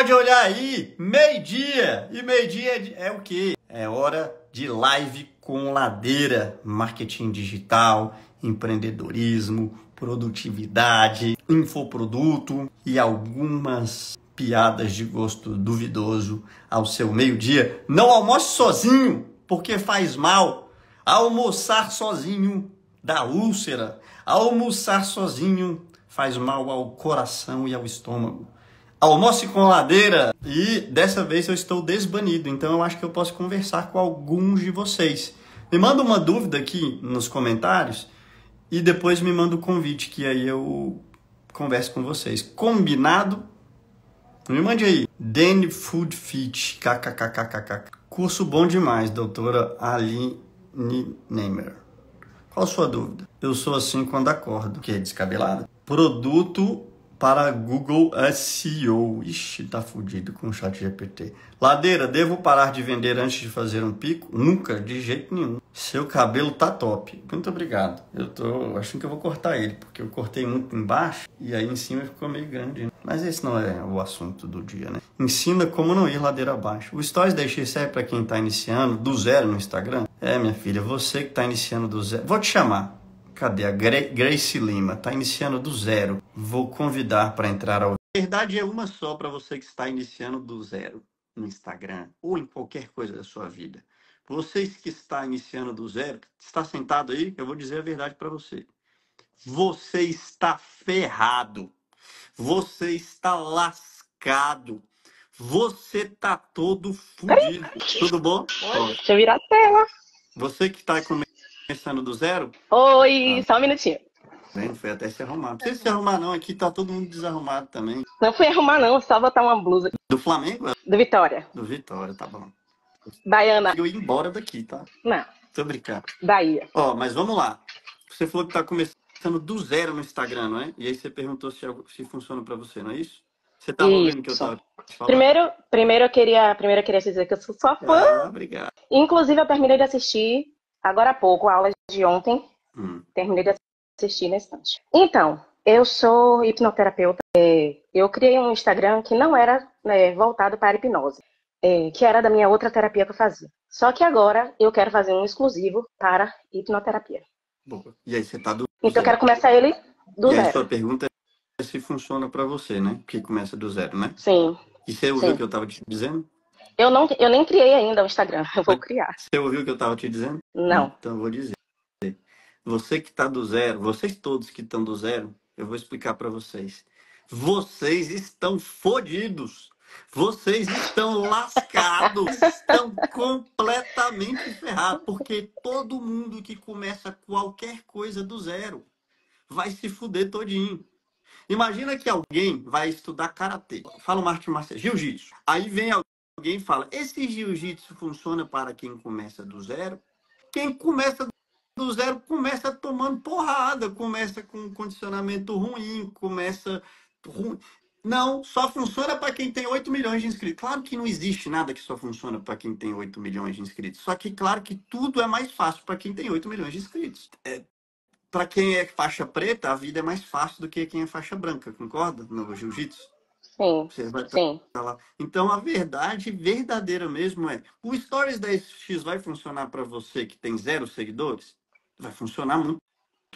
pode olhar aí, meio-dia. E meio-dia é o quê? É hora de live com Ladeira. Marketing digital, empreendedorismo, produtividade, infoproduto e algumas piadas de gosto duvidoso ao seu meio-dia. Não almoce sozinho, porque faz mal. Almoçar sozinho dá úlcera. Almoçar sozinho faz mal ao coração e ao estômago. Almoce com Ladeira. E dessa vez eu estou desbanido, então eu acho que eu posso conversar com alguns de vocês. Me manda uma dúvida aqui nos comentários e depois me manda o convite, que aí eu converso com vocês. Combinado? Me mande aí. Danny Food Fit. KKKKK. Curso bom demais, doutora Aline Neymer. Qual a sua dúvida? Eu sou assim quando acordo. Que é descabelado? Produto para Google SEO. Ixi, tá fudido com o ChatGPT. Ladeira, devo parar de vender antes de fazer um pico? Nunca, de jeito nenhum. Seu cabelo tá top. Muito obrigado. Eu tô achando que eu vou cortar ele, porque eu cortei muito embaixo e aí em cima ficou meio grande. Mas esse não é o assunto do dia, né? Ensina como não ir ladeira abaixo. O Stories da X serve para quem tá iniciando do zero no Instagram? É, minha filha, você que tá iniciando do zero. Vou te chamar. Cadê a Grace Lima? Tá iniciando do zero. Vou convidar para entrar ao... A verdade é uma só para você que está iniciando do zero no Instagram ou em qualquer coisa da sua vida. Vocês que está iniciando do zero, está sentado aí, eu vou dizer a verdade para você. Você está ferrado. Você está lascado. Você tá todo fudido. Tudo bom? Deixa eu virar a tela. Você que está começando do zero? Oi, só um minutinho. Não foi até se arrumar. Não precisa se arrumar não, aqui tá todo mundo desarrumado também. Não fui arrumar não, só botar uma blusa. Do Flamengo? Do Vitória. Do Vitória, tá bom. Baiana. Eu ia embora daqui, tá? Não. Tô brincando. Bahia. Ó, mas vamos lá. Você falou que tá começando do zero no Instagram, não é? E aí você perguntou se funciona pra você, não é isso? Você tava ouvindo o que eu tava te falando? Primeiro eu queria dizer que eu sou sua fã. Ah, obrigado. Inclusive eu terminei de assistir agora há pouco a aula de ontem. Terminei de assistir na estante. Então, eu sou hipnoterapeuta. Eu criei um Instagram que não era voltado para a hipnose, que era da minha outra terapia que eu fazia. Só que agora eu quero fazer um exclusivo para hipnoterapia. Boa. E aí você tá do Então zero. eu quero começar ele do zero. E zero. aí sua pergunta é se funciona pra você, né? Porque começa do zero, né? Sim. E você ouviu o que eu tava te dizendo? Eu nem criei ainda o Instagram, eu vou criar. Você ouviu o que eu tava te dizendo? Não. Então eu vou dizer. Você que está do zero, vocês todos que estão do zero, eu vou explicar para vocês. Vocês estão fodidos. Vocês estão lascados. Estão completamente ferrados. Porque todo mundo que começa qualquer coisa do zero vai se fuder todinho. Imagina que alguém vai estudar karatê. Fala uma arte marcial, jiu-jitsu. Aí vem alguém e fala: esse jiu-jitsu funciona para quem começa do zero? Quem começa do zero começa tomando porrada, começa com um condicionamento ruim, começa ruim. Não, só funciona para quem tem 8 milhões de inscritos. Claro que não existe nada que só funciona para quem tem 8 milhões de inscritos. Só que claro que tudo é mais fácil para quem tem 8 milhões de inscritos. Para quem é faixa preta, a vida é mais fácil do que quem é faixa branca, concorda? No jiu-jitsu? Sim, Você vai sim. lá. Então, a verdade verdadeira mesmo é: o Stories da X vai funcionar para você que tem 0 seguidores? Vai funcionar muito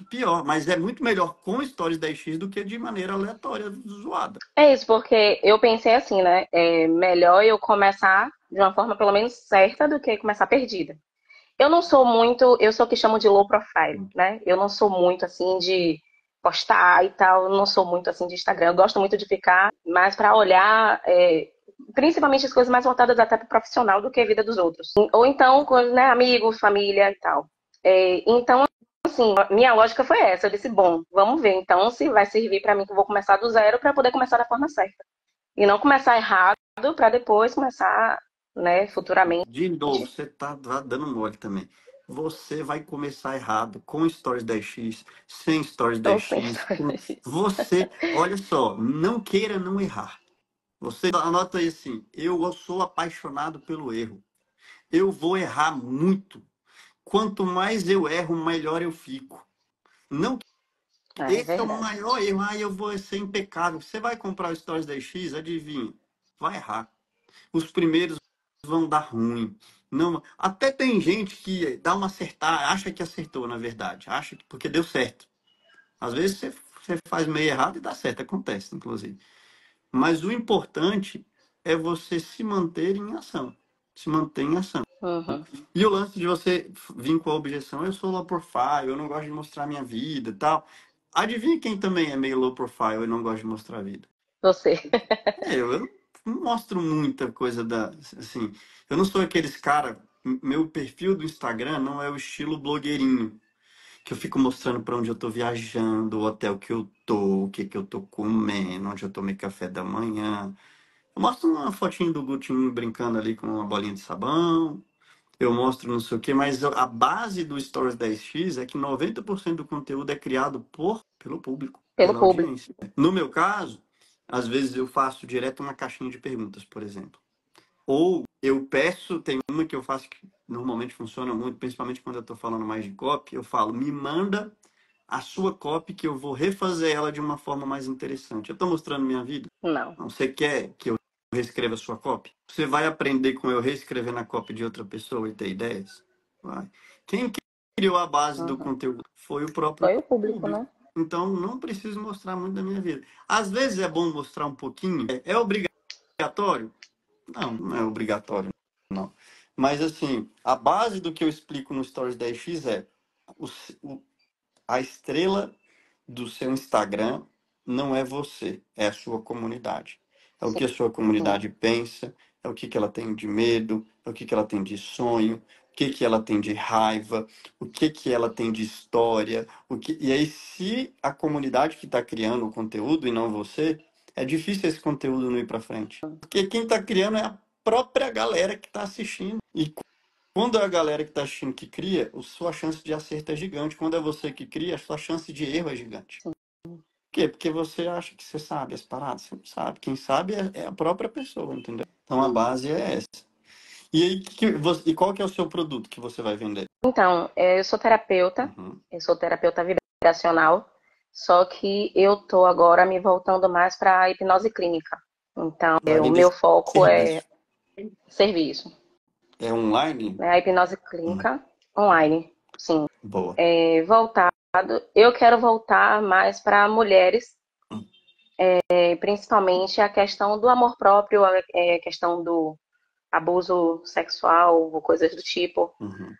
pior, mas é muito melhor com Stories 10x do que de maneira aleatória, zoada. É isso, porque eu pensei assim, né? É melhor eu começar de uma forma pelo menos certa do que começar perdida. Eu não sou muito, eu sou o que chamam de low profile, né? Eu não sou muito assim de postar e tal, eu não sou muito assim de Instagram. Eu gosto muito de ficar mais para olhar, principalmente as coisas mais voltadas até para o profissional do que a vida dos outros. Ou então, né, amigos, família e tal. Então, assim, minha lógica foi essa. Eu disse, bom, vamos ver então se vai servir para mim que eu vou começar do zero para poder começar da forma certa. E não começar errado para depois começar, né, futuramente. De novo, você tá dando mole também. Você vai começar errado com Stories 10x, sem Stories 10x. Você, olha só, não queira não errar. Você anota aí assim: eu sou apaixonado pelo erro. Eu vou errar muito. Quanto mais eu erro, melhor eu fico. Não, esse é o maior erro. Eu vou ser impecável. Você vai comprar o Stories 10x, adivinha? vai errar. Os primeiros vão dar ruim. Não, até tem gente que dá uma acertar, acha que acertou, na verdade, acha que porque deu certo. Às vezes você faz meio errado e dá certo, acontece, inclusive. Mas o importante é você se manter em ação. Se manter em ação. Uhum. E o lance de você vir com a objeção, eu sou low profile, eu não gosto de mostrar minha vida e tal. Adivinha quem também é meio low profile e não gosta de mostrar a vida? Você. Eu não mostro muita coisa da, assim, eu não sou aqueles cara, meu perfil do Instagram não é o estilo blogueirinho, que eu fico mostrando para onde eu tô viajando, o hotel que eu tô, o que que eu tô comendo, onde eu tomei café da manhã. Eu mostro uma fotinho do Gutinho brincando ali com uma bolinha de sabão, eu mostro não sei o quê, mas a base do Stories 10X é que 90% do conteúdo é criado pelo público, Pelo pela público. audiência. No meu caso, às vezes eu faço direto uma caixinha de perguntas, por exemplo. Ou eu peço, tem uma que eu faço que normalmente funciona muito, principalmente quando eu estou falando mais de copy, eu falo, me manda a sua copy que eu vou refazer ela de uma forma mais interessante. Eu estou mostrando minha vida? Não. Não, você quer que eu reescreva a sua copy? Você vai aprender com eu reescrevendo a copy de outra pessoa e ter ideias? Vai. Quem criou a base do Uhum. conteúdo foi o próprio Foi o público, público. né? Então, não preciso mostrar muito da minha vida. Às vezes é bom mostrar um pouquinho. É obrigatório? Não, não é obrigatório, não. Mas, assim, a base do que eu explico no Stories 10X é o, o- a estrela do seu Instagram não é você, é a sua comunidade. É o Sim. que a sua comunidade pensa, é o que que ela tem de medo, é o que que ela tem de sonho, o que que ela tem de raiva, o que que ela tem de história, e aí se a comunidade que está criando o conteúdo e não você, é difícil esse conteúdo não ir para frente. Porque quem está criando é a própria galera que está assistindo. E quando é a galera que está assistindo que cria, a sua chance de acerto é gigante. Quando é você que cria, a sua chance de erro é gigante. Sim. Por quê? Porque você acha que você sabe as paradas. Você não sabe. Quem sabe é a própria pessoa, entendeu? Então a base é essa. E aí, e qual que é o seu produto que você vai vender? Então, Uhum. eu sou terapeuta vibracional, só que eu tô agora me voltando mais para a hipnose clínica. Então, Vai o vender meu foco é serviço. serviço, É online? né? A hipnose Hum, clínica online, sim. boa. Voltado, eu quero voltar mais para mulheres, Hum, principalmente a questão do amor próprio, a questão do abuso sexual, ou coisas do tipo. uhum.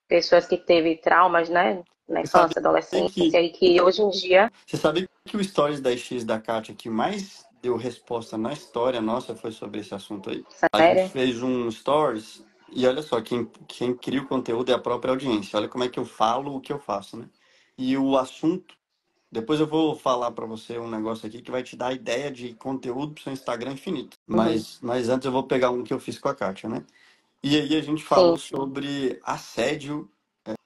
Pessoas que teve traumas, né, na Você sabe infância, adolescência, que, e que hoje em dia, você sabe que o Stories 10X da Kátia que mais deu resposta na história nossa foi sobre esse assunto aí? A gente sério, fez um stories e olha só, quem cria o conteúdo é a própria audiência. Olha como é que eu falo o que eu faço, né? E o assunto, depois eu vou falar para você um negócio aqui que vai te dar ideia de conteúdo pro seu Instagram infinito. uhum, Mas antes eu vou pegar um que eu fiz com a Kátia, né? E aí a gente falou sim, sobre assédio,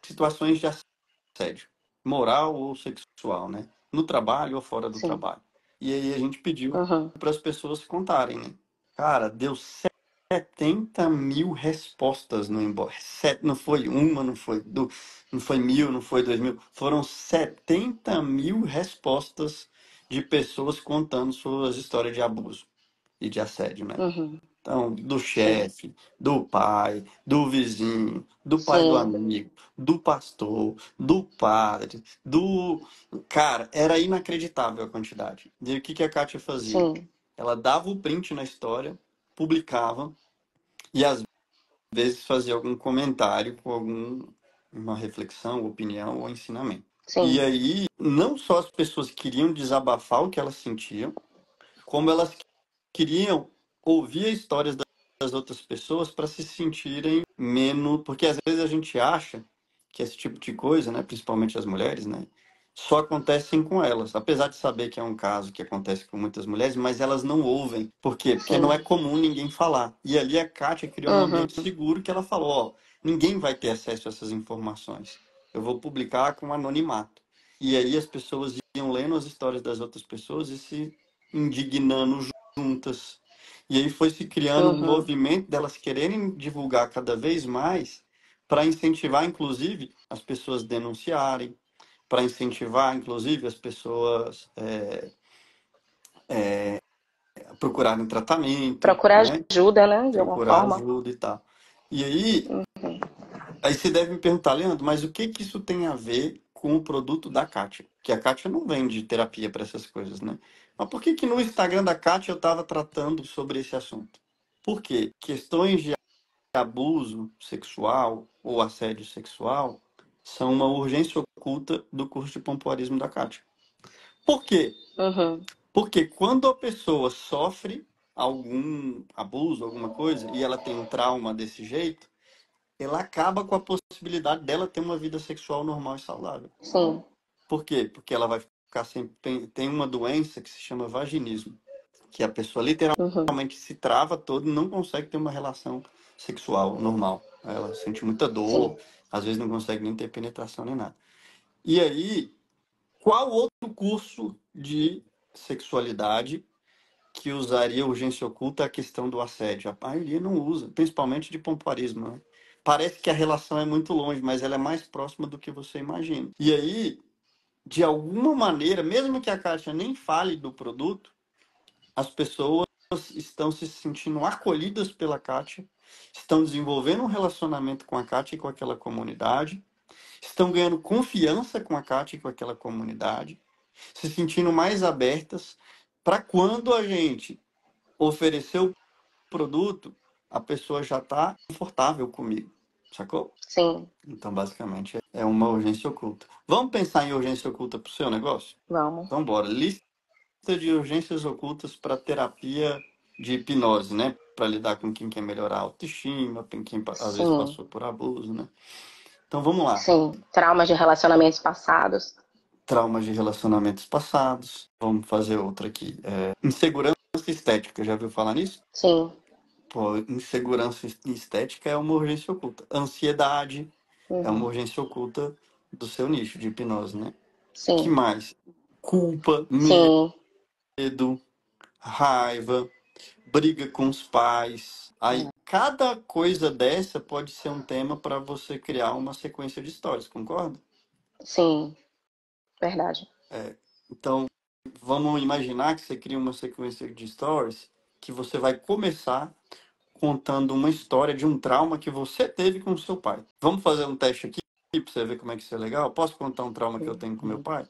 situações de assédio, moral ou sexual, né? No trabalho ou fora do sim, trabalho. E aí a gente pediu uhum, para as pessoas contarem, né? Cara, deu 70 mil respostas no inbox. Não foi uma, não foi 1.000, não foi 2.000. Foram 70 mil respostas de pessoas contando suas histórias de abuso e de assédio, né? uhum, Então, do sim, chefe, do pai, do vizinho, do pai do sim, amigo, do pastor, do padre, do. Cara, era inacreditável a quantidade. E o que que a Kátia fazia? sim, Ela dava o print na história, publicava e às vezes fazia algum comentário com uma reflexão, opinião ou ensinamento. E sim, aí, não só as pessoas queriam desabafar o que elas sentiam, como elas queriam ouvir as histórias das outras pessoas para se sentirem menos. Porque às vezes a gente acha que esse tipo de coisa, né, principalmente as mulheres, né, só acontecem com elas. Apesar de saber que é um caso que acontece com muitas mulheres, mas elas não ouvem. Por quê? Porque não sim, é comum ninguém falar. E ali a Kátia criou um uhum, ambiente seguro que ela falou: ó, ninguém vai ter acesso a essas informações. Eu vou publicar com anonimato. E aí as pessoas iam lendo as histórias das outras pessoas e se indignando juntas. E aí foi se criando um uhum, movimento delas quererem divulgar cada vez mais para incentivar, inclusive, as pessoas denunciarem, para incentivar, inclusive, as pessoas procurarem tratamento, Procurar né? ajuda, né? De alguma Procurar forma. ajuda e tal. E aí você deve me perguntar, Leandro, mas o que que isso tem a ver com o produto da Kátia? Que a Kátia não vende terapia para essas coisas, né? Mas por que que no Instagram da Kátia eu estava tratando sobre esse assunto? Por quê? Questões de abuso sexual ou assédio sexual são uma urgência oculta do curso de pompoarismo da Kátia. Por quê? Uhum. Porque quando a pessoa sofre algum abuso, alguma coisa, e ela tem um trauma desse jeito, ela acaba com a possibilidade dela ter uma vida sexual normal e saudável. Sim. Por quê? Porque ela vai ficar sempre. Tem uma doença que se chama vaginismo, que a pessoa Uhum. literalmente se trava toda e não consegue ter uma relação sexual normal. Ela sente muita dor, Sim. às vezes não consegue nem ter penetração nem nada. E aí, qual outro curso de sexualidade que usaria urgência oculta a questão do assédio? A maioria não usa, principalmente de pompoarismo, né? Parece que a relação é muito longe, mas ela é mais próxima do que você imagina. E aí, de alguma maneira, mesmo que a Kátia nem fale do produto, as pessoas estão se sentindo acolhidas pela Kátia, estão desenvolvendo um relacionamento com a Kátia e com aquela comunidade, estão ganhando confiança com a Kátia e com aquela comunidade, se sentindo mais abertas para quando a gente oferecer o produto, a pessoa já está confortável comigo, sacou? Sim. Então, basicamente, é uma urgência oculta. Vamos pensar em urgência oculta para o seu negócio? Vamos. Então, bora. Lista de urgências ocultas para terapia de hipnose, né? Para lidar com quem quer melhorar a autoestima, quem às vezes Sim. passou por abuso, né? Então, vamos lá. Sim. Traumas de relacionamentos passados. Traumas de relacionamentos passados. Vamos fazer outra aqui. Insegurança estética. Já viu falar nisso? Sim. Pô, insegurança estética é uma urgência oculta. Ansiedade é uma Uhum. urgência oculta do seu nicho de hipnose, né? Que Sim. mais? Culpa, Sim. medo, raiva, briga com os pais. Aí, cada coisa dessa pode ser um tema para você criar uma sequência de histórias, concorda? Sim. Verdade. Então, vamos imaginar que você cria uma sequência de stories que você vai começar contando uma história de um trauma que você teve com o seu pai. Vamos fazer um teste aqui para você ver como é que isso é legal? Posso contar um trauma que eu tenho com meu pai?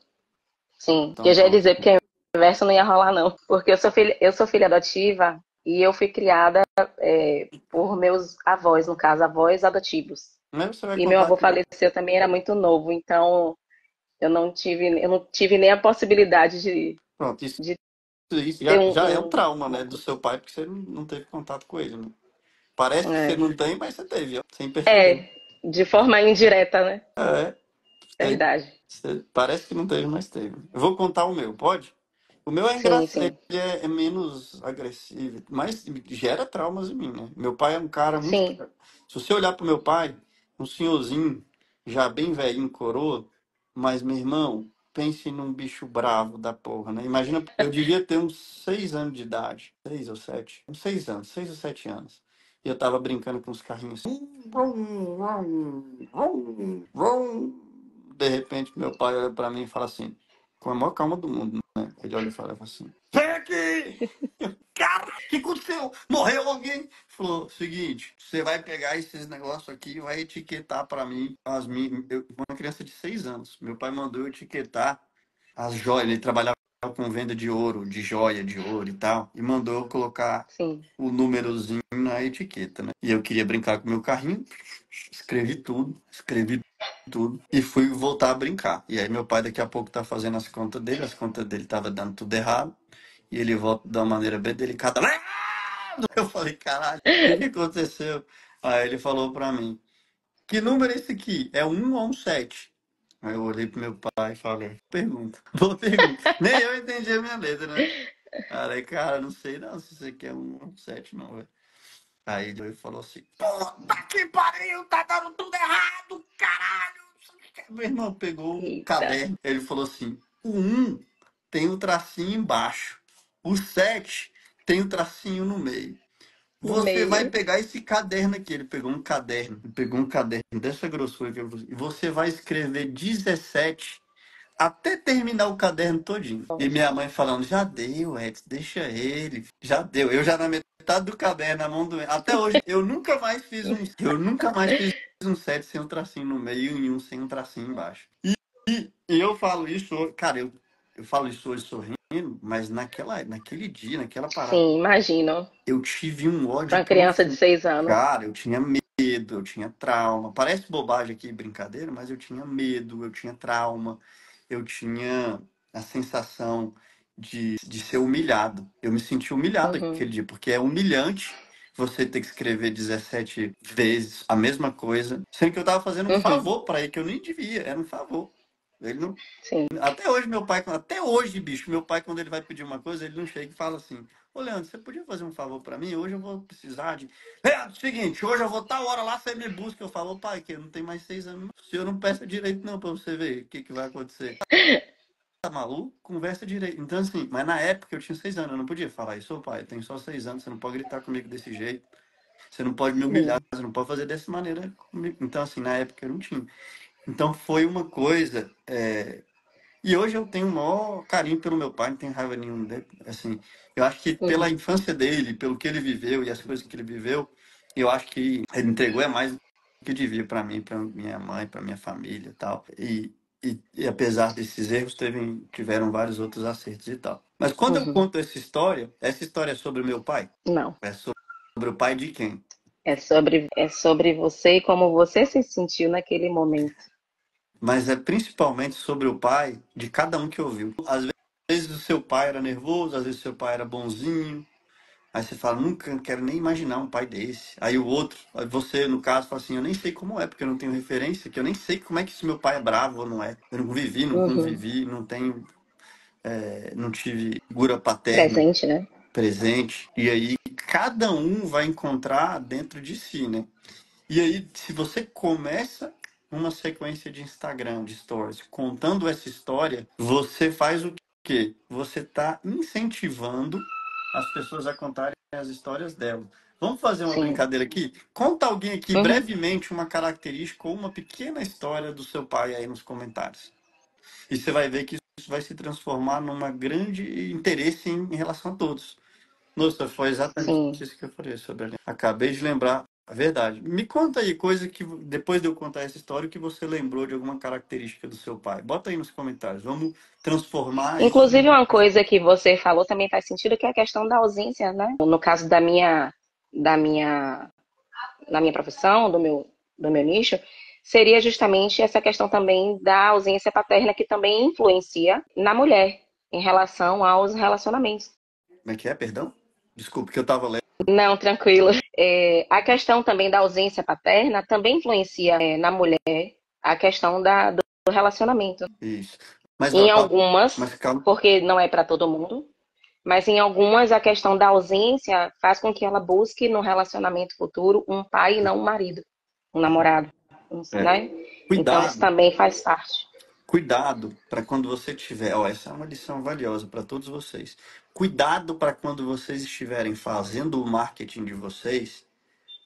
Sim. Então, Eu já ia pronto. dizer porque o inverso não ia rolar, não. Porque eu sou filha adotiva e eu fui criada por meus avós, no caso, avós adotivos. Aí você vai E meu contar avô que... faleceu também, era muito novo, então eu não tive nem a possibilidade Pronto, isso, de isso ter já é um trauma, né, do seu pai, porque você não teve contato com ele, né? Parece que você é, não tem, mas você teve, ó, sem perceber. é, de forma indireta, né? É, você, Verdade. parece que não teve, mas teve. Eu vou contar o meu, pode? O meu é Sim, engraçado, sim. ele é menos agressivo, mas gera traumas em mim, né? Meu pai é um cara muito. Sim. Se você olhar pro meu pai, um senhorzinho, já bem velhinho, coroa, mas, meu irmão, pense num bicho bravo da porra, né? Imagina, eu devia ter uns 6 anos de idade, 6 ou 7, uns 6 anos, 6 ou 7 anos. E eu tava brincando com os carrinhos assim. De repente, meu pai olha pra mim e fala assim, com a maior calma do mundo, né? Ele olha e fala assim: vem aqui! Cara, o que aconteceu? Morreu alguém? Falou: seguinte, você vai pegar esses negócios aqui e vai etiquetar pra mim uma criança de 6 anos. Meu pai mandou eu etiquetar as joias. Ele trabalhava com venda de ouro, de joia de ouro e tal, e mandou eu colocar Sim. o númerozinho na etiqueta, né? E eu queria brincar com o meu carrinho, escrevi tudo e fui voltar a brincar. E aí meu pai daqui a pouco tá fazendo as contas dele tava dando tudo errado, e ele volta de uma maneira bem delicada. Eu falei: caralho, o que aconteceu? Aí ele falou pra mim: que número é esse aqui? É 1 ou 7? Aí eu olhei pro meu pai e falei: pergunta, boa pergunta. Nem eu entendi a minha letra, né? Falei: cara, não sei não se isso aqui é 1 ou 7, não, velho. Aí ele falou assim: puta que pariu, tá dando tudo errado, caralho. Meu irmão pegou o Eita. caderno. Ele falou assim: o 1 tem o tracinho embaixo, o 7 tem o tracinho no meio. No Você vai meio. pegar esse caderno aqui. Ele pegou um caderno dessa grossura que e você vai escrever 17 até terminar o caderno todinho. E minha mãe falando, já deu, Edson, deixa ele. Já deu. Eu já na metade do caderno, na mão do... Até hoje, eu nunca mais fiz um 7 sem um tracinho no meio e um sem um tracinho embaixo. E eu falo isso, cara, eu falo isso hoje sorrindo, mas naquele dia, naquela parada, Sim, imagino. eu tive um Para ódio uma criança de profundo. 6 anos. Cara, eu tinha medo, eu tinha trauma. Parece bobagem aqui, brincadeira, mas eu tinha medo, eu tinha trauma, eu tinha a sensação de ser humilhado. Eu me senti humilhado Uhum, aquele dia, porque é humilhante você ter que escrever 17 vezes a mesma coisa, sendo que eu tava fazendo um uhum, favor para ele, que eu nem devia, era um favor. Ele não, sim. até hoje, meu pai, até hoje, bicho, meu pai, quando ele vai pedir uma coisa, ele não chega e fala assim: Ô, Leandro, você podia fazer um favor pra mim? Hoje eu vou precisar de. Leandro, seguinte, hoje eu vou tal hora lá, você me busca. Eu falo, pai, que eu não tenho mais 6 anos. O senhor não peça direito, não, pra você ver o que, que vai acontecer. Tá maluco? Conversa direito. Então, assim, mas na época eu tinha 6 anos, eu não podia falar isso, ô pai, eu tenho só 6 anos, você não pode gritar comigo desse jeito, você não pode me humilhar, Sim. você não pode fazer dessa maneira comigo. Então, assim, na época eu não tinha. Então foi uma coisa. E hoje eu tenho o maior carinho pelo meu pai, não tenho raiva nenhuma dele. Assim, eu acho que pela Uhum, infância dele, pelo que ele viveu e as coisas que ele viveu, eu acho que ele entregou é mais do que devia para mim, para minha mãe, para minha família e tal. E apesar desses erros, tiveram vários outros acertos e tal. Mas quando eu uhum. conto essa história é sobre o meu pai? Não. É sobre o pai de quem? É sobre você e como você se sentiu naquele momento. Mas é principalmente sobre o pai de cada um que ouviu. Às vezes o seu pai era nervoso, às vezes o seu pai era bonzinho. Aí você fala, nunca quero nem imaginar um pai desse. Aí o outro, aí você, no caso, fala assim, eu nem sei como é, porque eu não tenho referência, que eu nem sei como é que esse meu pai é bravo ou não é. Eu não vivi, não Uhum. convivi, não tenho, não tive figura paterna Presente, né? presente. E aí cada um vai encontrar dentro de si, né? E aí, se você começa uma sequência de Instagram, de stories, contando essa história, você faz o quê? Você está incentivando as pessoas a contarem as histórias delas. Vamos fazer uma Sim. brincadeira aqui? Conta alguém aqui Uhum. brevemente uma característica ou uma pequena história do seu pai aí nos comentários. E você vai ver que isso vai se transformar numa grande interesse em relação a todos. Nossa, foi exatamente Sim. isso que eu falei sobre ele. Acabei de lembrar a verdade. Me conta aí coisa que, depois de eu contar essa história, que você lembrou de alguma característica do seu pai. Bota aí nos comentários. Vamos transformar isso Inclusive, numa uma coisa. coisa que você falou também faz sentido, que é a questão da ausência, né? No caso da minha profissão, do meu nicho, seria justamente essa questão também da ausência paterna, que também influencia na mulher em relação aos relacionamentos. Como é que é, perdão? Desculpe, que eu estava lendo. Não, tranquilo. A questão também da ausência paterna também influencia, na mulher, a questão do relacionamento. Isso. Mas, Em algumas, mas calma. porque não é para todo mundo, mas em algumas a questão da ausência faz com que ela busque no relacionamento futuro um pai e não um marido, um namorado, É. né? Então isso Cuidado. também faz parte. Cuidado para quando você tiver. Ó, essa é uma lição valiosa para todos vocês. Cuidado para quando vocês estiverem fazendo o marketing de vocês,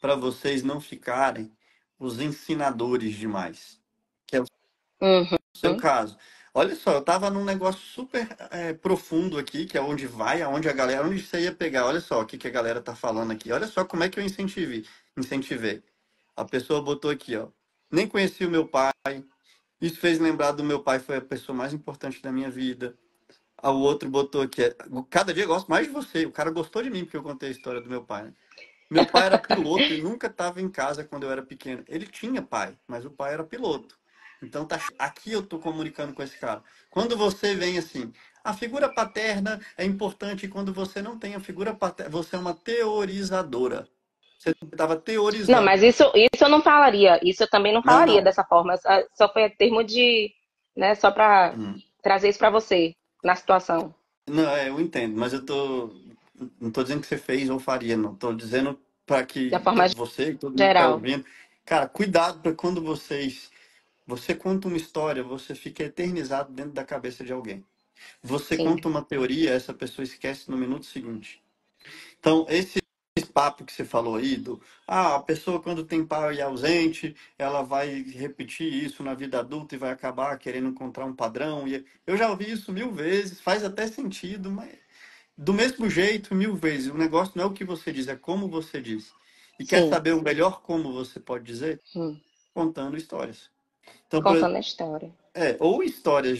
para vocês não ficarem os ensinadores demais, que é o Uhum, seu caso. Olha só, eu estava num negócio super profundo aqui, que é onde vai, aonde a galera, onde você ia pegar. Olha só o que, que a galera tá falando aqui. Olha só como é que eu incentivei. A pessoa botou aqui, ó. Nem conheci o meu pai. Isso fez lembrar do meu pai, foi a pessoa mais importante da minha vida. O outro botou aqui, cada dia eu gosto mais de você. O cara gostou de mim porque eu contei a história do meu pai, né? Meu pai era piloto e nunca estava em casa quando eu era pequeno. Ele tinha pai, mas o pai era piloto. Então tá aqui eu tô comunicando com esse cara. Quando você vem assim, a figura paterna é importante quando você não tem a figura paterna, você é uma teorizadora. Você estava não, teorizando. mas isso eu não falaria, isso eu também não Não, falaria não. dessa forma, só foi a termo de, né, só para Hum. trazer isso para você na situação, Não, eu entendo, mas eu tô não tô dizendo que você fez ou faria, não. Tô dizendo para da que forma você e todo mundo que tá geral. ouvindo, cara, cuidado para quando você conta uma história, você fica eternizado dentro da cabeça de alguém. Você Sim. conta uma teoria, essa pessoa esquece no minuto seguinte. Então, esse esse papo que você falou aí a pessoa quando tem pai ausente, ela vai repetir isso na vida adulta e vai acabar querendo encontrar um padrão. E eu já ouvi isso 1000 vezes, faz até sentido, mas do mesmo jeito, 1000 vezes. O negócio não é o que você diz, é como você diz. E quer Sim. saber o melhor como você pode dizer? Hum. Contando histórias. Então, por Contando a história. ou histórias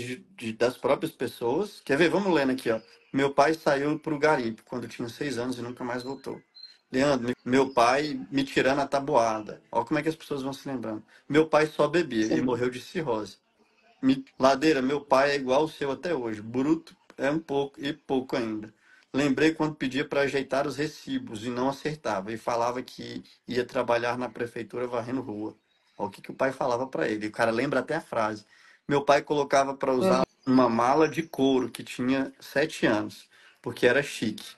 das próprias pessoas. Quer ver? Vamos lendo aqui, ó. Meu pai saiu para o garimpo quando tinha 6 anos e nunca mais voltou. Leandro, meu pai me tirando a tabuada. Olha como é que as pessoas vão se lembrando. Meu pai só bebia e Sim. morreu de cirrose. Ladeira, meu pai é igual o seu até hoje. Bruto é um pouco e pouco ainda. Lembrei quando pedia para ajeitar os recibos e não acertava. E falava que ia trabalhar na prefeitura varrendo rua. Olha o que o pai falava para ele. O cara lembra até a frase. Meu pai colocava para usar Uhum. uma mala de couro que tinha 7 anos, porque era chique.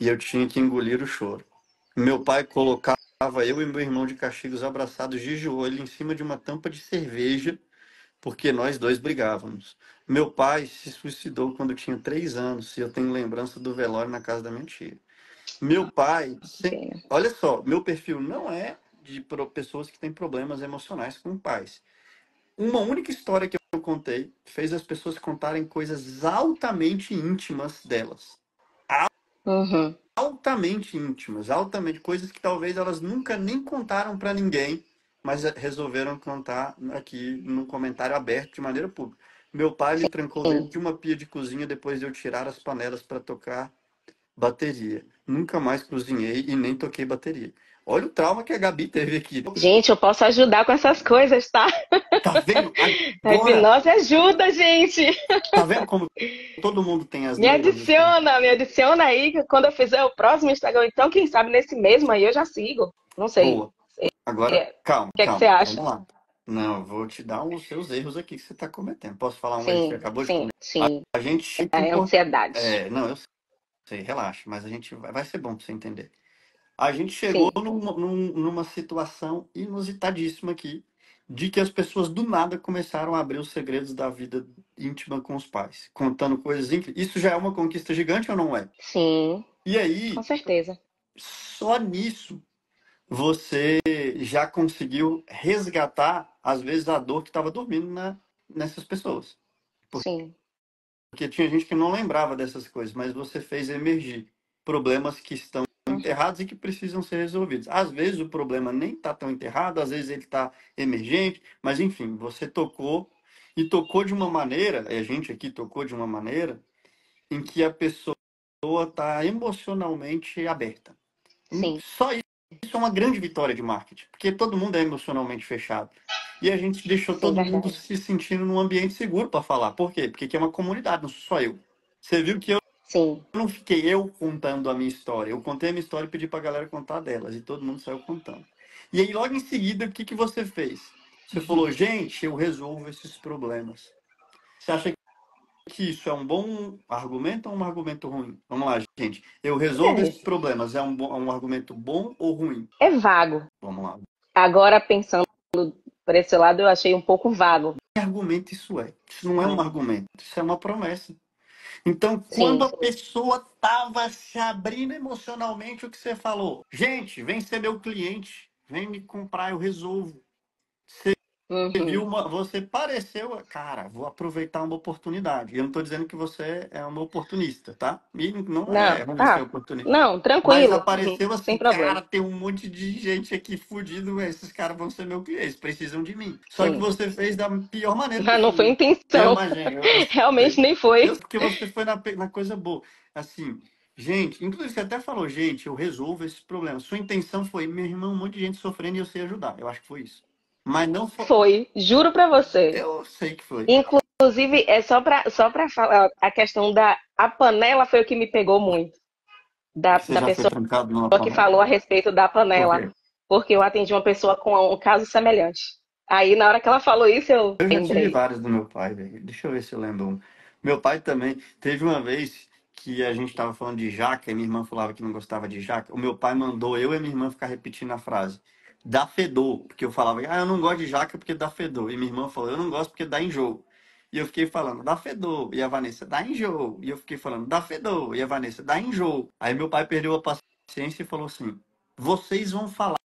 E eu tinha que engolir o choro. Meu pai colocava eu e meu irmão de castigos abraçados de joelho em cima de uma tampa de cerveja porque nós dois brigávamos. Meu pai se suicidou quando tinha 3 anos e eu tenho lembrança do velório na casa da minha tia. Meu pai, Que pena. olha só, meu perfil não é de pessoas que têm problemas emocionais com pais. Uma única história que eu contei fez as pessoas contarem coisas altamente íntimas delas. Uhum. Altamente íntimas, altamente, coisas que talvez elas nunca nem contaram para ninguém, mas resolveram contar aqui num comentário aberto de maneira pública. Meu pai me trancou dentro Sim. de uma pia de cozinha depois de eu tirar as panelas para tocar bateria. Nunca mais cozinhei e nem toquei bateria. Olha o trauma que a Gabi teve aqui. Gente, eu posso ajudar com essas coisas, tá? Tá vendo? A Agora, hipnose ajuda, gente. tá vendo como todo mundo tem as dores? Assim? Me adiciona aí, que quando eu fizer o próximo Instagram, então, quem sabe nesse mesmo aí eu já sigo. Não sei. Boa. Agora, É, o calma, que é que você calma. acha? Vamos lá. Não, eu vou te dar os seus erros aqui que você está cometendo. Posso falar um erro que você Sim, acabou de sim, cometer? sim. A gente é É muito ansiedade. não, eu sei, relaxa, mas a gente vai ser bom para você entender. A gente chegou Sim, numa situação inusitadíssima aqui, de que as pessoas do nada começaram a abrir os segredos da vida íntima com os pais, contando coisas incríveis. Isso já é uma conquista gigante ou não é? sim, E com aí, certeza. só nisso você já conseguiu resgatar, às vezes, a dor que estava dormindo nessas pessoas. Sim. Porque tinha gente que não lembrava dessas coisas, mas você fez emergir problemas que estão Uhum. enterrados e que precisam ser resolvidos. Às vezes o problema nem está tão enterrado, às vezes ele está emergente, mas enfim, você tocou e tocou de uma maneira, a gente aqui tocou de uma maneira em que a pessoa está emocionalmente aberta. Sim, Só isso é uma grande vitória de marketing, porque todo mundo é emocionalmente fechado. E a gente deixou sim, todo mundo verdade. se sentindo num ambiente seguro para falar. Por quê? Porque aqui é uma comunidade, não sou só eu. Você viu que eu Sim. não fiquei eu contando a minha história. Eu contei a minha história e pedi para a galera contar delas. E todo mundo saiu contando. E aí, logo em seguida, o que, que você fez? Você falou, gente, eu resolvo esses problemas. Você acha que isso é um bom argumento ou um argumento ruim? Vamos lá, gente. Eu resolvo esses É, problemas. É um argumento bom ou ruim? é vago. Vamos lá. Agora, pensando por esse lado, eu achei um pouco vago. Que argumento isso é? Isso não é um Hum. argumento, isso é uma promessa. Então, quando Sim. a pessoa estava se abrindo emocionalmente, o que você falou? Gente, vem ser meu cliente, vem me comprar, eu resolvo. Você viu Uhum. você pareceu, cara, vou aproveitar uma oportunidade. E eu não estou dizendo que você é uma oportunista, tá? E não Não, é ruim ser tá. oportunista. Não, Mas tranquilo. Uhum. apareceu Sem assim, problema. cara, tem um monte de gente aqui fudido, esses caras vão ser meu cliente, eles precisam de mim. Só que Sim. você fez da pior maneira Ah, não foi possível. Eu intenção. imagino, Realmente nem eu foi. sei que você foi na coisa boa. Assim, gente, inclusive você até falou, gente, eu resolvo esses problemas. Sua intenção foi, meu irmão, um monte de gente sofrendo e eu sei ajudar. Eu acho que foi isso. Mas não foi. Foi, juro pra você. Eu sei que foi. Inclusive, é só pra falar, a questão da a panela foi o que me pegou muito. Da, Você da já foi pessoa trancado numa que panela? falou a respeito da Por panela. quê? Porque eu atendi uma pessoa com um caso semelhante. Aí, na hora que ela falou isso, eu Eu já tive lembrei. vários do meu pai, velho. Deixa eu ver se eu lembro um. Meu pai também. Teve uma vez que a gente estava falando de jaca e minha irmã falava que não gostava de jaca. O meu pai mandou eu e minha irmã ficar repetindo a frase. Dá fedor. Porque eu falava, eu não gosto de jaca porque dá fedor. E minha irmã falou, eu não gosto porque dá enjoo. E eu fiquei falando, dá fedor. E a Vanessa, dá enjoo. E eu fiquei falando, dá fedor. E a Vanessa, dá enjoo. Aí meu pai perdeu a paciência e falou assim: vocês vão falar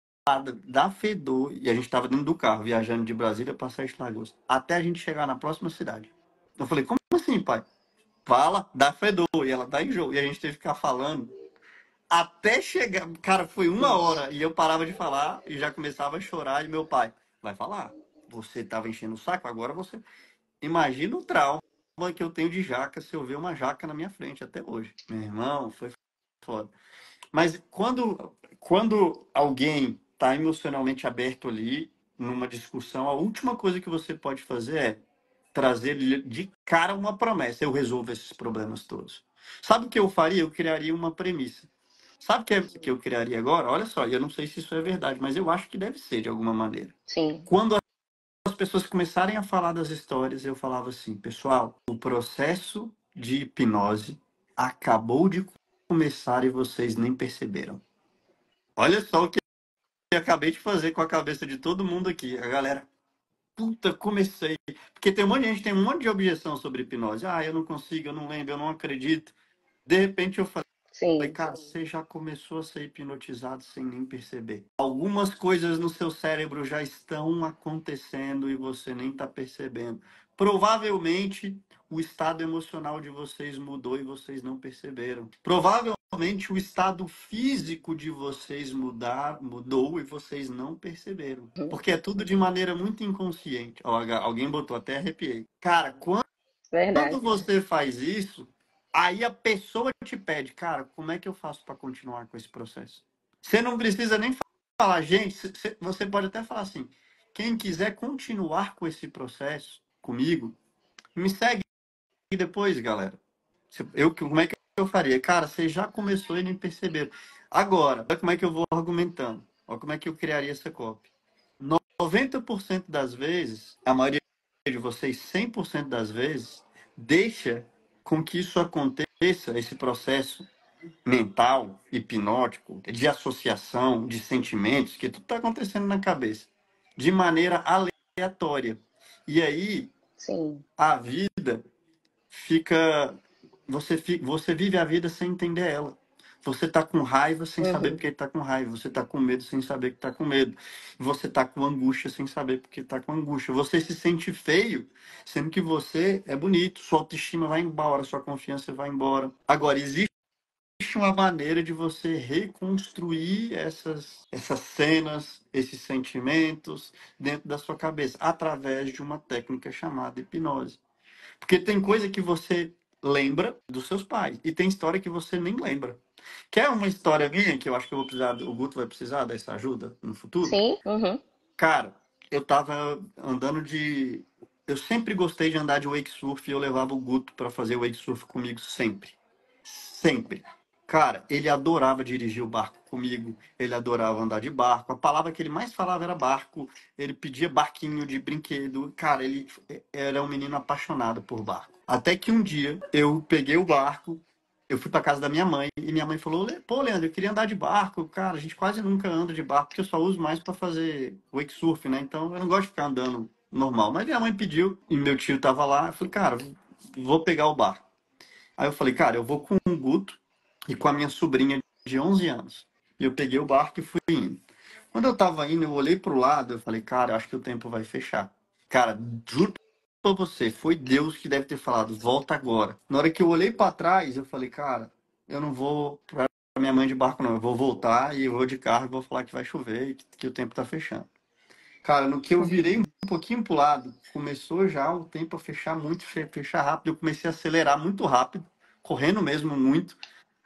da Fedor, e a gente estava dentro do carro, viajando de Brasília para Sete Lagoas, até a gente chegar na próxima cidade. Eu falei: como assim, pai? Fala da Fedor, e ela tá em jogo. E a gente teve que ficar falando até chegar. Cara, foi uma Ixi, hora, e eu parava de falar e já começava a chorar. E meu pai: vai falar. Você tava enchendo o saco, agora você. Imagina o trauma que eu tenho de jaca se eu ver uma jaca na minha frente até hoje. Meu irmão, foi foda. Mas quando alguém está emocionalmente aberto ali, numa discussão, a última coisa que você pode fazer é trazer de cara uma promessa. Eu resolvo esses problemas todos. Sabe o que eu faria? Eu criaria uma premissa. Sabe o que eu criaria agora? Olha só, eu não sei se isso é verdade, mas eu acho que deve ser de alguma maneira. sim. Quando as pessoas começarem a falar das histórias, eu falava assim: pessoal, o processo de hipnose acabou de começar e vocês nem perceberam. Olha só o que eu acabei de fazer com a cabeça de todo mundo aqui. A galera, puta, comecei. Porque tem um monte de gente, tem um monte de objeção sobre hipnose. Ah, eu não consigo, eu não lembro, eu não acredito. De repente eu falei, Sim. cara, você já começou a ser hipnotizado sem nem perceber. Algumas coisas no seu cérebro já estão acontecendo e você nem está percebendo. Provavelmente o estado emocional de vocês mudou e vocês não perceberam. Provavelmente o estado físico de vocês mudou e vocês não perceberam. Uhum. Porque é tudo de maneira muito inconsciente. Ó, alguém botou, até arrepiei. Cara, quando Verdade. você faz isso, aí a pessoa te pede: cara, como é que eu faço para continuar com esse processo? Você não precisa nem falar, gente, você pode até falar assim: quem quiser continuar com esse processo comigo, me segue depois, galera. Como é que eu faria? Cara, você já começou e nem perceberam. Agora, olha como é que eu vou argumentando. Olha como é que eu criaria essa copy. 90% das vezes, a maioria de vocês, 100% das vezes, deixa com que isso aconteça, esse processo mental, hipnótico, de associação, de sentimentos, que tudo está acontecendo na cabeça, de maneira aleatória. E aí, Sim. a vida fica. Você vive a vida sem entender ela. Você tá com raiva sem saber Uhum. porque tá com raiva. Você tá com medo sem saber que tá com medo. Você tá com angústia sem saber porque tá com angústia. Você se sente feio, sendo que você é bonito. Sua autoestima vai embora, sua confiança vai embora. Agora, existe uma maneira de você reconstruir essas cenas, esses sentimentos dentro da sua cabeça, através de uma técnica chamada hipnose. Porque tem coisa que você lembra dos seus pais e tem história que você nem lembra. Quer uma história minha que eu acho que eu vou precisar, o Guto vai precisar dessa ajuda no futuro? Sim. Uhum. Cara, eu tava andando de. Eu sempre gostei de andar de wake surf e eu levava o Guto para fazer wake surf comigo sempre. Sempre. Cara, ele adorava dirigir o barco comigo, ele adorava andar de barco. A palavra que ele mais falava era barco. Ele pedia barquinho de brinquedo. Cara, ele era um menino apaixonado por barco. Até que um dia eu peguei o barco, eu fui para casa da minha mãe e minha mãe falou: pô, Leandro, eu queria andar de barco. Cara, a gente quase nunca anda de barco porque eu só uso mais para fazer wake surf, né? Então eu não gosto de ficar andando normal. Mas minha mãe pediu e meu tio tava lá. Eu falei: cara, vou pegar o barco. Aí eu falei: cara, eu vou com o Guto e com a minha sobrinha de 11 anos. E eu peguei o barco e fui indo. Quando eu tava indo, eu olhei pro lado, eu falei: cara, acho que o tempo vai fechar. Cara, juro pra você, foi Deus que deve ter falado: volta agora. Na hora que eu olhei para trás, eu falei: cara, eu não vou pra minha mãe de barco, não. Eu vou voltar e eu vou de carro e vou falar que vai chover e que o tempo tá fechando. Cara, no que eu virei um pouquinho pro lado, começou já o tempo a fechar muito, fechar rápido. Eu comecei a acelerar muito rápido, correndo mesmo muito,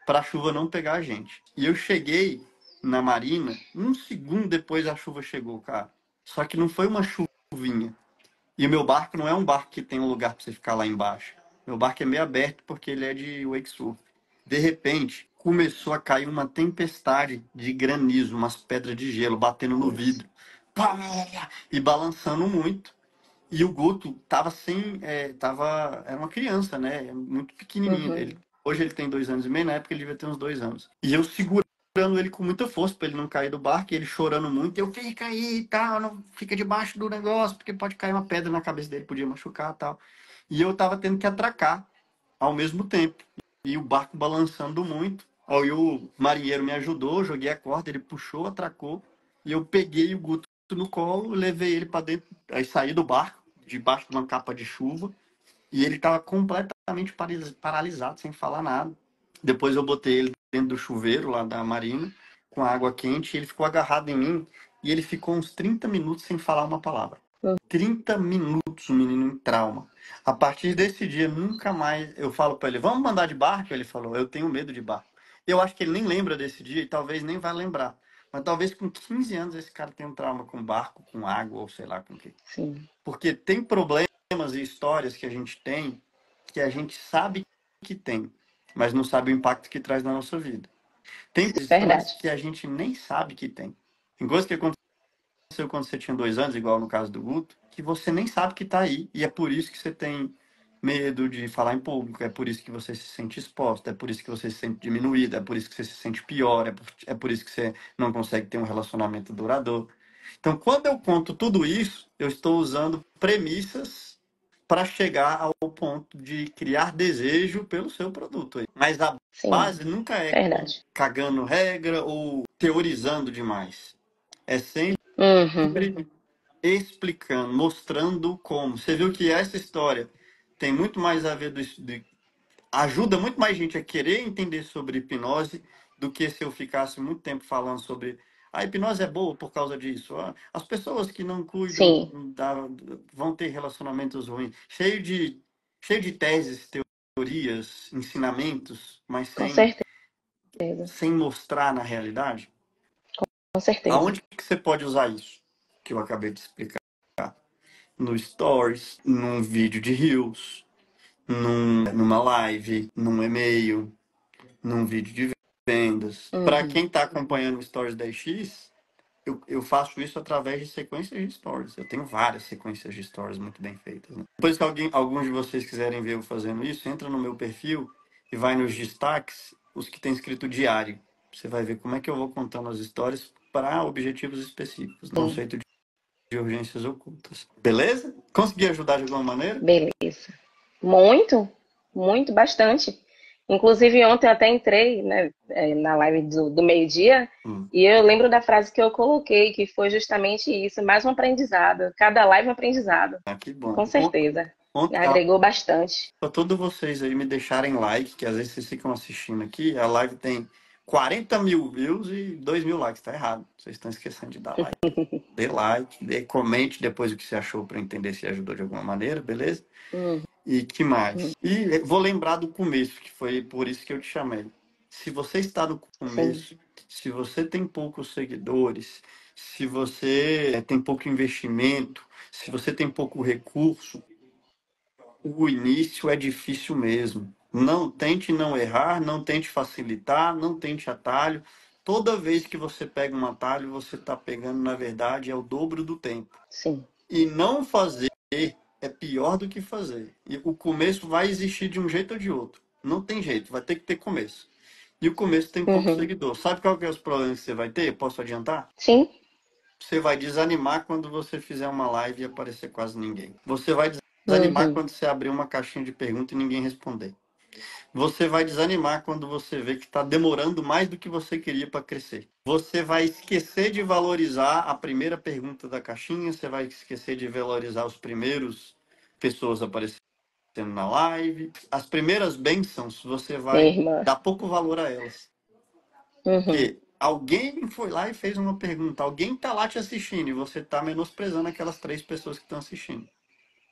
para a chuva não pegar a gente. E eu cheguei na marina, um segundo depois a chuva chegou, cara. Só que não foi uma chuvinha. E o meu barco não é um barco que tem um lugar para você ficar lá embaixo. Meu barco é meio aberto porque ele é de wake surf. De repente, começou a cair uma tempestade de granizo, umas pedras de gelo batendo no Isso. vidro. Pá! E balançando muito. E o Guto tava sem. Era uma criança, né? Muito pequenininho. Uhum. Hoje ele tem 2 anos e meio, na época ele devia ter uns 2 anos. E eu segurando ele com muita força para ele não cair do barco, e ele chorando muito. E eu: fica aí e tal, não fica debaixo do negócio, porque pode cair uma pedra na cabeça dele, podia machucar e tal. E eu tava tendo que atracar ao mesmo tempo. E o barco balançando muito. Aí o marinheiro me ajudou, joguei a corda, ele puxou, atracou, e eu peguei o Guto no colo, levei ele para dentro, aí saí do barco, debaixo de uma capa de chuva, e ele estava completamente paralisado, sem falar nada. Depois eu botei ele dentro do chuveiro lá da marina, com água quente, e ele ficou agarrado em mim, e ele ficou uns 30 minutos sem falar uma palavra. 30 minutos, o menino em trauma. A partir desse dia, nunca mais eu falo para ele, vamos mandar de barco? Ele falou, eu tenho medo de barco. Eu acho que ele nem lembra desse dia e talvez nem vai lembrar. Mas talvez com 15 anos esse cara tenha um trauma com barco, com água ou sei lá com o quê. Sim. Porque tem problemas e histórias que a gente tem que a gente sabe que tem, mas não sabe o impacto que traz na nossa vida. Tem Verdade. histórias que a gente nem sabe que tem. Tem coisas que aconteceu quando você tinha 2 anos, igual no caso do Guto, que você nem sabe que está aí. E é por isso que você tem medo de falar em público, é por isso que você se sente exposto, é por isso que você se sente diminuído, é por isso que você se sente pior, é por isso que você não consegue ter um relacionamento duradouro. Então, quando eu conto tudo isso, eu estou usando premissas para chegar ao ponto de criar desejo pelo seu produto. Mas a Sim. base nunca é Verdade. cagando regra ou teorizando demais. É sempre Uhum. explicando, mostrando como. Você viu que essa história tem muito mais a ver ajuda muito mais gente a querer entender sobre hipnose do que se eu ficasse muito tempo falando sobre a hipnose é boa por causa disso. As pessoas que não cuidam Sim, vão ter relacionamentos ruins. Cheio de teses, teorias, ensinamentos, mas com sem, certeza. sem mostrar na realidade. Com certeza. Aonde que você pode usar isso? Que eu acabei de explicar. No Stories, num vídeo de Reels, numa live, num e-mail, num vídeo de vendas. Para Uhum. quem está acompanhando o Stories 10x, eu faço isso através de sequências de Stories. Eu tenho várias sequências de Stories muito bem feitas. Né? Depois que alguns de vocês quiserem ver eu fazendo isso, entra no meu perfil e vai nos destaques, os que tem escrito diário. Você vai ver como é que eu vou contando as histórias para objetivos específicos. Sim. Conceito de urgências ocultas. Beleza? Consegui ajudar de alguma maneira? Beleza. Muito, muito, bastante. Inclusive, ontem eu até entrei, né, na live do meio-dia Hum. e eu lembro da frase que eu coloquei, que foi justamente isso, mais um aprendizado. Cada live é um aprendizado, Ah, que bom. com certeza. Ontem, Agregou bastante. para todos vocês aí me deixarem like, que às vezes vocês ficam assistindo aqui, a live tem 40 mil views e 2 mil likes. Tá errado. Vocês estão esquecendo de dar like. Dê like, comente depois o que você achou para entender se ajudou de alguma maneira, beleza? Uhum. E que mais? E vou lembrar do começo, que foi por isso que eu te chamei. Se você está no Sim, começo, se você tem poucos seguidores, se você tem pouco investimento, se você tem pouco recurso, o início é difícil mesmo. Não tente não errar, não tente facilitar, não tente atalho. Toda vez que você pega um atalho, você está pegando, na verdade, é o dobro do tempo. sim. E não fazer é pior do que fazer. E o começo vai existir de um jeito ou de outro. Não tem jeito, vai ter que ter começo. E o começo tem pouco Uhum. seguidor. Sabe qual que é os problemas que você vai ter? Posso adiantar? Sim. Você vai desanimar quando você fizer uma live e aparecer quase ninguém. Você vai desanimar Uhum. quando você abrir uma caixinha de pergunta e ninguém responder. Você vai desanimar quando você vê que está demorando mais do que você queria para crescer. Você vai esquecer de valorizar a primeira pergunta da caixinha, você vai esquecer de valorizar os primeiros pessoas aparecendo na live. As primeiras bênçãos, você Minha vai irmã. dar pouco valor a elas. Uhum. Porque alguém foi lá e fez uma pergunta, alguém está lá te assistindo e você está menosprezando aquelas 3 pessoas que estão assistindo.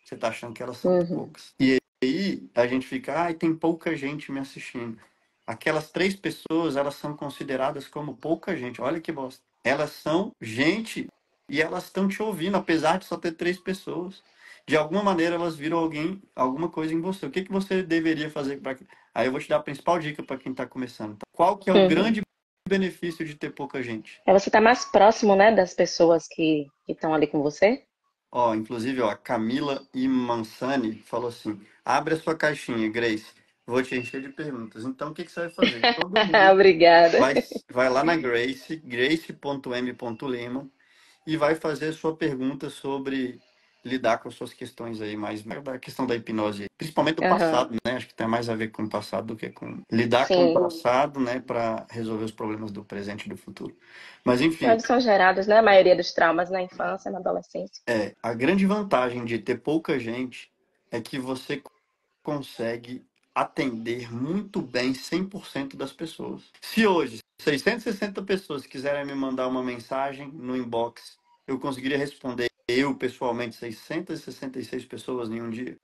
Você está achando que elas são Uhum. poucas. E aí a gente fica, ai, tem pouca gente me assistindo. Aquelas 3 pessoas, elas são consideradas como pouca gente. Olha que bosta. Elas são gente e elas estão te ouvindo, apesar de só ter 3 pessoas. De alguma maneira elas viram alguém, alguma coisa em você. O que você deveria fazer para. Aí eu vou te dar a principal dica para quem está começando. Tá? Qual que é o Uhum. grande benefício de ter pouca gente? É você estar mais próximo, né, das pessoas que estão ali com você. Ó, inclusive, ó, a Camila Imansani falou assim: abre a sua caixinha, Grace. Vou te encher de perguntas. Então, o que você vai fazer? Todo mundo Obrigada. vai lá na Grace, grace.m.lima, e vai fazer sua pergunta sobre lidar com as suas questões aí, mais da questão da hipnose, principalmente do Aham. passado, né? Acho que tem mais a ver com o passado do que com lidar com o Sim. passado, né, para resolver os problemas do presente e do futuro. Mas enfim, Eles são gerados, né? A maioria dos traumas na infância, na adolescência. a grande vantagem de ter pouca gente é que você consegue atender muito bem 100% das pessoas. Se hoje 660 pessoas quiserem me mandar uma mensagem no inbox, eu conseguiria responder eu pessoalmente 666 pessoas em um dia?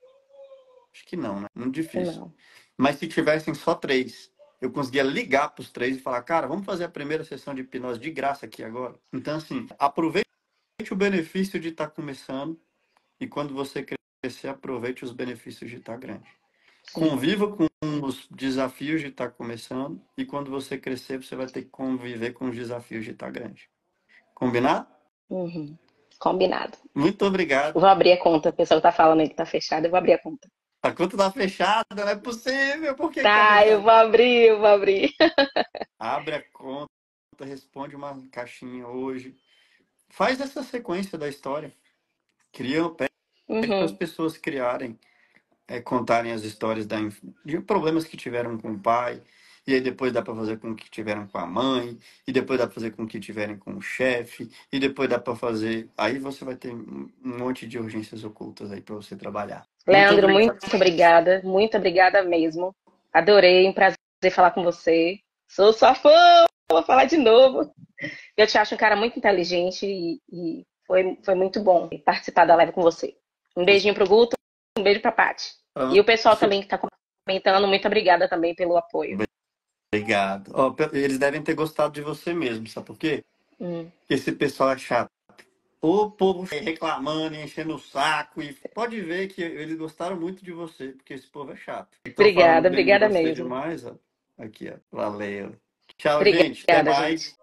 Acho que não, né? Muito difícil. Não. Mas se tivessem só três, eu conseguia ligar para os três e falar, cara, vamos fazer a primeira sessão de hipnose de graça aqui agora. Então, assim, aproveite o benefício de estar começando e quando você crescer, aproveite os benefícios de estar grande. Sim. Conviva com os desafios de estar começando e quando você crescer, você vai ter que conviver com os desafios de estar grande. Combinado? Uhum. Combinado. Muito obrigado. Eu vou abrir a conta. O pessoal tá falando aí que tá fechado. Eu vou abrir a conta. A conta tá fechada, não é possível. Por que que tá Tá, eu fechada? vou abrir, eu vou abrir. Abre a conta, responde uma caixinha hoje. Faz essa sequência da história. Pede para as Uhum. pessoas criarem, contarem as histórias de problemas que tiveram com o pai, e aí depois dá para fazer com o que tiveram com a mãe, e depois dá para fazer com o que tiverem com o chefe, e depois dá para fazer. Aí você vai ter um monte de urgências ocultas aí para você trabalhar. Muito Leandro, muito obrigado. obrigada. Muito obrigada mesmo. Adorei, um prazer falar com você. Sou sua fã, vou falar de novo. Eu te acho um cara muito inteligente e foi muito bom participar da live com você. Um beijinho pro Guto, um beijo pra Paty. E o pessoal também que tá comentando, muito obrigada também pelo apoio. Obrigado. Ó, eles devem ter gostado de você mesmo, sabe por quê? Hum. Porque esse pessoal é chato. O povo reclamando, enchendo o saco, e pode ver que eles gostaram muito de você, porque esse povo é chato. Estão falando Obrigada, bem de obrigada você mesmo. demais, ó. Aqui, ó. Valeu. Tchau, gente. Até Obrigada, mais. gente.